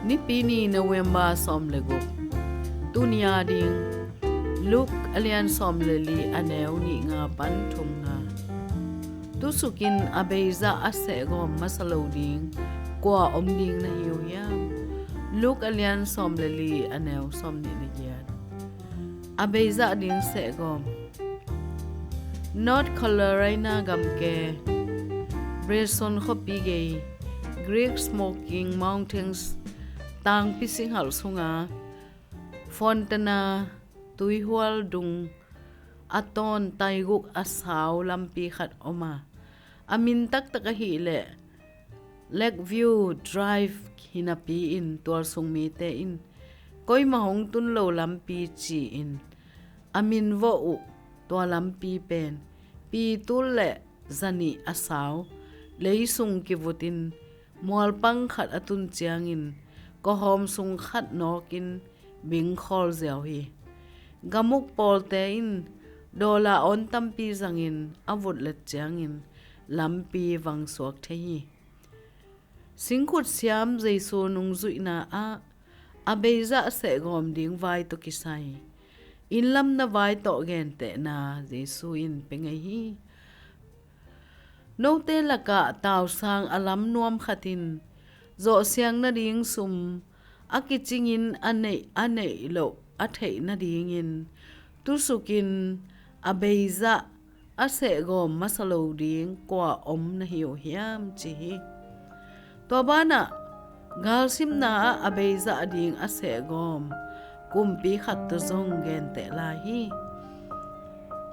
NIPINI November som lego tunia ding look alian som leli aneu ni nga pan thum nga Tusukin a Beizah a Sehgawm masalo ding kwa om ding na hiam look alian som leli aneu som ni na yan a Beizah ding Sehgawm not color na gamke Bresson khopi ge Greek smoking mountains tang pising hal sunga fontana tuihwal dung aton taiguk asaw lampi khat oma amin tak hi le Lakeview Drive hinapi in tual sung mi te in koi mahong tun lo lampi chi in amin vo u tual lampi pen pi tul le zani asaw leisung kivutin mual pang khat atun chiangin ko hom sung khat nokin bing khol zeu hi gamuk pol te in dola on tampi zangin avut let chiangin lampi wang suak the hi singkhut siam jaisu nung zuina a Beizah Sehgawm ding vai to kisai in lam na vai to gen te na jaisu in pengai hi no te laka taw sang alam nuam khatin zo siang na ding sum akichingin anei lo athei na ding in Tusukin a Beizah a Sehgawm masalo ding kwa om na hiam chi to bana gal sim na a Beizah ding a Sehgawm kumpi khat to zong gen te la hi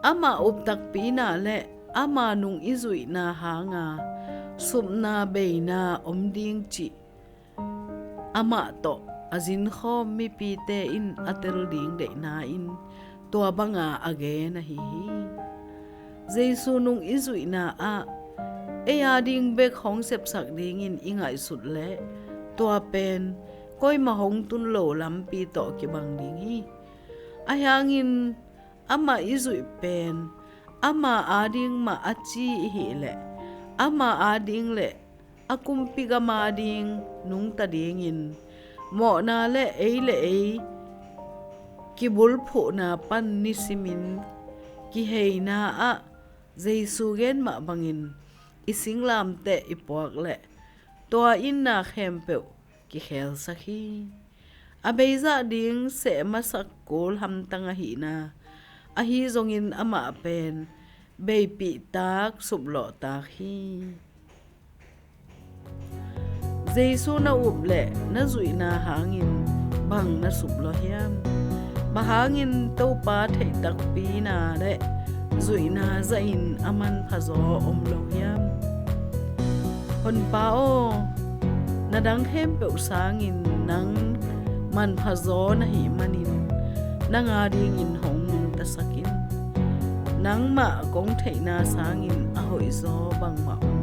ama uptak pi na le ama nung izui na hanga sumna beina omding chi ama to azin khom mi pi te in atel ding de na in to banga age na hi jaisu nung izui na eya ding bek hong sep sak ding in ingai sut le to pen koi ma hong tun lo lampi to ki bang ding hi ayangin ama izui pen ama ading ma achi hi le ama ading le akumpi ga ma ding nung ta ding in mo na le ki bul phu na pan ni simin ki hei na jaisu gen ma bangin ising lam te ipok le to in na khem pe ki khel sakhi a Beizah ding se masak kol ham tanga hi na a hi zongin ama pen beipi tak sublo tak hi jaisu na uple na zui na hangin bang na sublo hiam bahangin to pa thei tak pi na le zui na zain aman phazo omlo hiam hon pa o nadang hem pe usangin nang man phazo na hi manin nanga ding in hong nung ta sakin nang ma kong thei na sangin ahoi zo bang ma